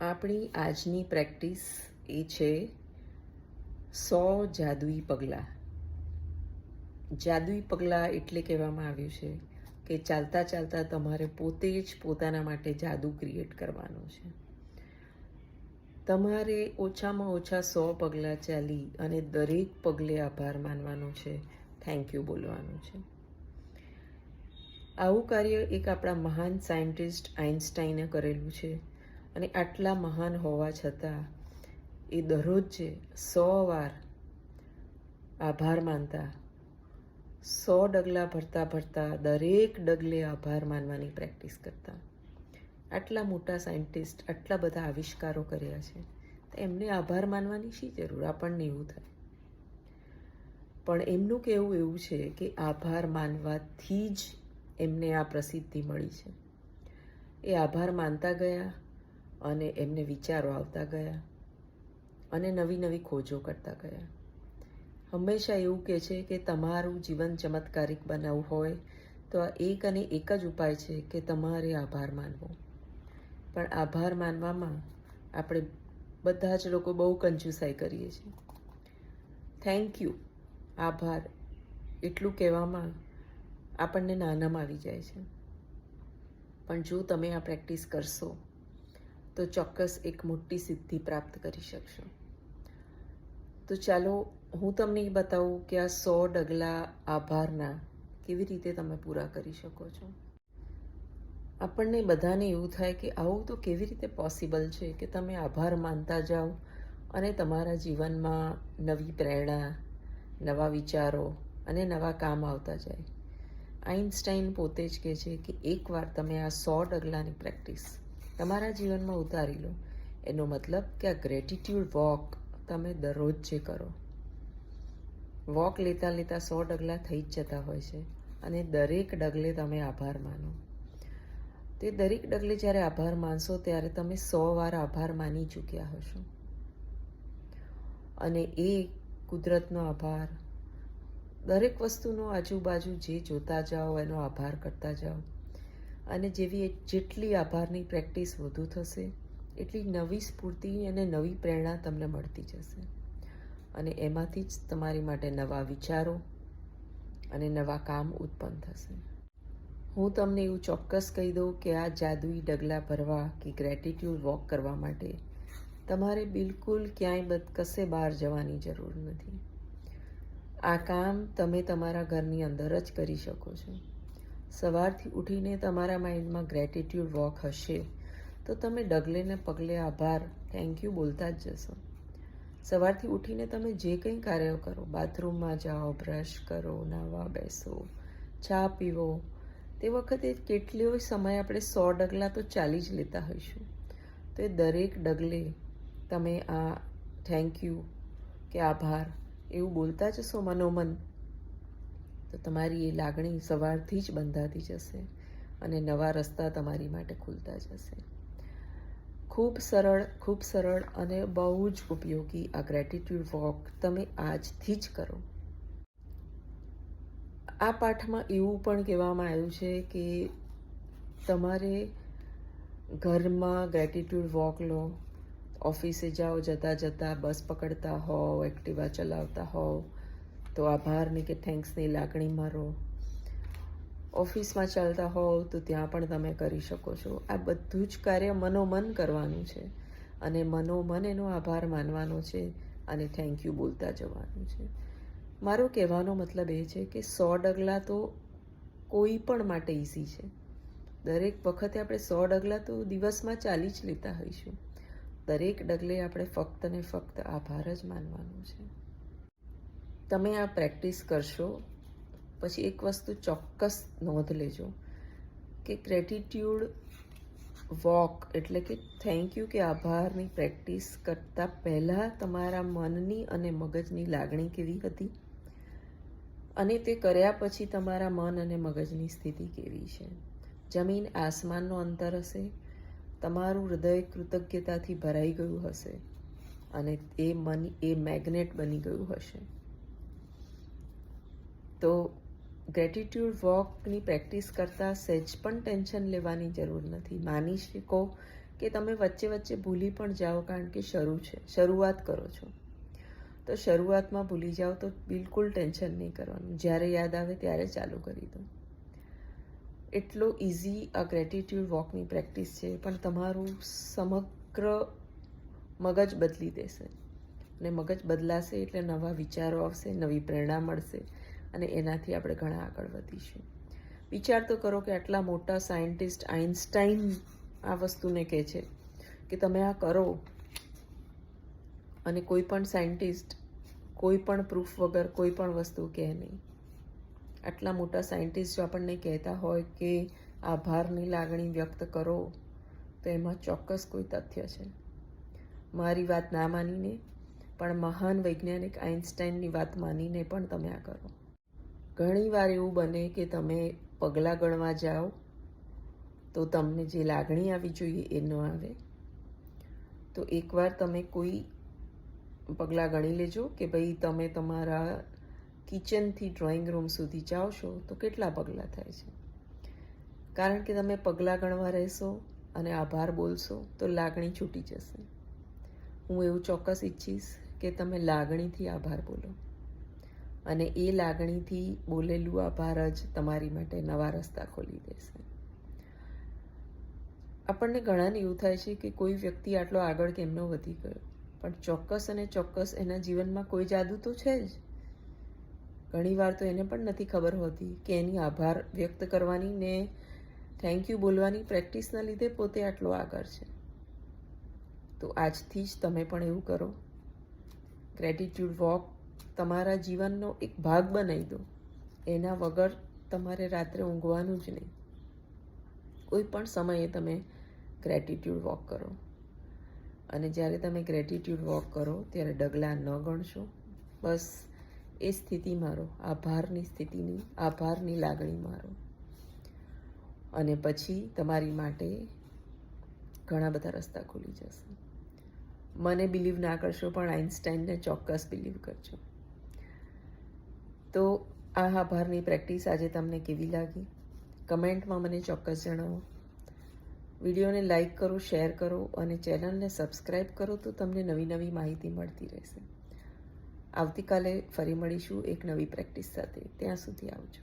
આપણી આજની પ્રેક્ટિસ એ છે 100 જાદુઈ પગલાં. જાદુઈ પગલાં એટલે કહેવામાં આવ્યું છે કે ચાલતા ચાલતા તમારે પોતે જ પોતાના માટે જાદુ ક્રિએટ કરવાનો છે. તમારે ઓછામાં ઓછા 100 પગલાં ચાલી અને દરેક પગલે આભાર માનવાનો છે, થેન્ક યુ બોલવાનું છે. આવું કાર્ય એક આપણા મહાન સાયન્ટિસ્ટ આઇન્સ્ટાઈને કરેલું છે અને આટલા મહાન હોવા છતાં એ દરરોજ 100 વાર આભાર માનતા, 100 ડગલા ભરતા ભરતા દરેક ડગલે આભાર માનવાની પ્રેક્ટિસ કરતા. આટલા મોટા સાયન્ટિસ્ટ આટલા બધા આવિષ્કારો કર્યા છે, તો એમને આભાર માનવાની શી જરૂર? આપણને એવું થાય. પણ એમનું કહેવું એવું છે કે આભાર માનવાથી જ એમને આ પ્રસિદ્ધિ મળી છે. એ આભાર માનતા ગયા અને એમને વિચારો આવતા ગયા અને નવી નવી ખોજો કરતા ગયા. હંમેશા એવું કહે છે કે તમારું જીવન ચમત્કારિક બનાવવું હોય તો આ એક અને એક જ ઉપાય છે કે તમારે આભાર માનવો. પણ આભાર માનવામાં આપણે બધા જ લોકો બહુ કંજુસાઈ કરીએ છીએ. થેન્ક યુ, આભાર એટલું કહેવામાં આપણને નાનામાં આવી જાય છે. પણ જો તમે આ પ્રેક્ટિસ કરશો તો ચોક્કસ એક મોટી સિદ્ધિ પ્રાપ્ત કરી શકશો. તો ચાલો હું તમને એ બતાવું કે આ 100 ડગલા આભારના કેવી રીતે તમે પૂરા કરી શકો છો. આપણને બધાને એવું થાય કે આવું તો કેવી રીતે પોસિબલ છે કે તમે આભાર માનતા જાઓ અને તમારા જીવનમાં નવી પ્રેરણા, નવા વિચારો અને નવા કામ આવતા જાય. આઇન્સ્ટાઈન પોતે જ કહે છે કે એકવાર તમે આ 100 ડગલાની પ્રેક્ટિસ તમારા જીવનમાં ઉતારી લો, એનો મતલબ કે આ ગ્રેટિટ્યૂડ વોક તમે દરરોજ જે કરો. વોક લેતા લેતા 100 ડગલા થઈ જ જતા હોય છે અને દરેક ડગલે તમે આભાર માનો. તે દરેક ડગલે જ્યારે આભાર માનશો ત્યારે તમે 100 વાર આભાર માની ચૂક્યા હશો. અને એ કુદરતનો આભાર, દરેક વસ્તુનો આજુબાજુ જે જોતા જાઓ એનો આભાર કરતા જાઓ. અને જેટલી આભારની પ્રેક્ટિસ વધુ થશે એટલી નવી સ્ફૂર્તિ અને નવી પ્રેરણા તમને મળતી જશે. અને એમાંથી જ તમારી માટે નવા વિચારો અને નવા કામ ઉત્પન્ન થશે. હું તમને એવું ચોક્કસ કહી દઉં કે આ જાદુઈ ડગલા ભરવા કે ગ્રેટિટ્યૂડ વોક કરવા માટે તમારે બિલકુલ ક્યાંય કશે બહાર જવાની જરૂર નથી. આ કામ તમે તમારા ઘરની અંદર જ કરી શકો છો. સવારથી ઉઠીને તમારા માઇન્ડમાં ગ્રેટિટ્યૂડ વોક હશે તો તમે ડગલે ને પગલે આભાર, થેન્ક યુ બોલતા જ જશો. સવારથી ઉઠીને તમે જે કંઈ કાર્ય કરો, બાથરૂમમાં જાઓ, બ્રશ કરો, નાહવા બેસો, ચા પીવો, તે વખતે કેટલો સમય આપણે 100 ડગલા તો ચાલી જ લેતા હોઈશું. તો એ દરેક ડગલે તમે આ થેન્ક યુ કે આભાર એવું બોલતા જશો મનોમન, તો તમારી એ લાગણી સવારથી જ બંધાતી જશે અને નવા રસ્તા તમારી માટે ખુલતા જશે. ખૂબ સરળ અને બહુ જ ઉપયોગી આ ગ્રેટિટ્યૂડ વોક તમે આજથી જ કરો. આ પાઠમાં એવું પણ કહેવામાં આવ્યું છે કે તમારે ઘરમાં ગ્રેટિટ્યૂડ વોક લો, ઓફિસે જાઓ, જતાં જતાં બસ પકડતા હોવ, એક્ટિવા ચલાવતા હોવ તો આભારની કે થેન્ક્સની લાગણી મારો. ઓફિસમાં ચાલતા હોવ તો ત્યાં પણ તમે કરી શકો છો. આ બધું જ કાર્ય મનોમન કરવાનું છે અને મનોમન એનો આભાર માનવાનો છે અને થેન્ક યુ બોલતા જવાનું છે. મારો કહેવાનો મતલબ એ છે કે 100 ડગલા તો કોઈ પણ માટે ઇઝી છે. દરેક વખતે આપણે 100 ડગલા તો દિવસમાં ચાલી જ લેતા હોઈશું. દરેક ડગલે આપણે ફક્ત ને ફક્ત આભાર જ માનવાનો છે. તમે આ પ્રેક્ટિસ કરશો પછી એક વસ્તુ ચોક્કસ નોંધ લેજો કે ગ્રેટિટ્યૂડ વોક એટલે કે થેન્ક યુ કે આભારની પ્રેક્ટિસ કરતાં પહેલાં તમારા મનની અને મગજની લાગણી કેવી હતી અને તે કર્યા પછી તમારા મન અને મગજની સ્થિતિ કેવી છે. જમીન આસમાનનો અંતર હશે. તમારું હૃદય કૃતજ્ઞતાથી ભરાઈ ગયું હશે અને એ મેગ્નેટ બની ગયું હશે. તો ગ્રેટિટ્યૂડ વોકની પ્રેક્ટિસ કરતાં સહેજ પણ ટેન્શન લેવાની જરૂર નથી. માની શકો કે તમે વચ્ચે વચ્ચે ભૂલી પણ જાઓ, કારણ કે શરૂઆત કરો છો. તો શરૂઆતમાં ભૂલી જાઓ તો બિલકુલ ટેન્શન નહીં કરવાનું, જ્યારે યાદ આવે ત્યારે ચાલુ કરી દો. એટલો ઇઝી આ ગ્રેટિટ્યૂડ વોકની પ્રેક્ટિસ છે, પણ તમારું સમગ્ર મગજ બદલી દેશે. અને મગજ બદલાશે એટલે નવા વિચારો આવશે, નવી પ્રેરણા મળશે, અને એનાથી આપણે ઘણા આગળ વધીશું. વિચાર તો કરો કે આટલા મોટા સાયન્ટિસ્ટ આઇન્સ્ટાઈન આ વસ્તુને કહે છે કે તમે આ કરો, અને કોઈ પણ સાયન્ટિસ્ટ કોઈ પણ પ્રૂફ વગર કોઈ પણ વસ્તુ કહે નહીં. આટલા મોટા સાયન્ટિસ્ટ જો આપણને કહેતા હોય કે આભારની લાગણી વ્યક્ત કરો, તો એમાં ચોક્કસ કોઈ તથ્ય છે. મારી વાત ના માનીને પણ મહાન વૈજ્ઞાનિક આઇન્સ્ટાઈનની વાત માનીને પણ તમે આ કરો. ઘણીવાર એવું બને કે તમે પગલાં ગણવા જાઓ તો તમને જે લાગણી આવી જોઈએ એ ન આવે. તો એકવાર તમે કોઈ પગલાં ગણી લેજો કે ભાઈ તમે તમારા કિચનથી ડ્રોઈંગ રૂમ સુધી જાઓ છો તો કેટલા પગલાં થાય છે. કારણ કે તમે પગલાં ગણવા રહેશો અને આભાર બોલશો તો લાગણી છૂટી જશે. હું એવું ચોક્કસ ઈચ્છીશ કે તમે લાગણીથી આભાર બોલો, અને એ લાગણીથી બોલેલું આભાર જ તમારી માટે નવા રસ્તા ખોલી દેશે. આપણને ઘણાને એવું થાય છે કે કોઈ વ્યક્તિ આટલો આગળ કેમ ન વધી ગયો, પણ ચોક્કસ અને ચોક્કસ એના જીવનમાં કોઈ જાદુ તો છે જ. ઘણીવાર તો એને પણ નથી ખબર હોતી કે એની આભાર વ્યક્ત કરવાની ને થેન્ક યુ બોલવાની પ્રેક્ટિસના લીધે પોતે આટલો આગળ છે. તો આજથી જ તમે પણ એવું કરો. ગ્રેટિટ્યૂડ વોક તમારા જીવનનો એક ભાગ બનાવી દો. એના વગર તમારે રાત્રે ઊંઘવાનું જ નહીં. કોઈ પણ સમયે તમે ગ્રેટિટ્યૂડ વોક કરો, અને જ્યારે તમે ગ્રેટિટ્યૂડ વોક કરો ત્યારે ડગલાં ન ગણશો. બસ એ સ્થિતિ મારો, આભારની લાગણી મારો, અને પછી તમારી માટે ઘણા બધા રસ્તા ખુલી જશે. મને બિલીવ ના કરશો, પણ આઇન્સ્ટાઈનને ચોક્કસ બિલીવ કરજો. તો આ આભારની પ્રેક્ટિસ આજે તમને કેવી લાગી કમેન્ટમાં મને ચોક્કસ જણાવો. વિડીયોને લાઈક કરો, શેર કરો, અને ચેનલને સબસ્ક્રાઈબ કરો તો તમને નવી નવી માહિતી મળતી રહેશે. આવતીકાલે ફરી મળીશું એક નવી પ્રેક્ટિસ સાથે. ત્યાં સુધી આવજો.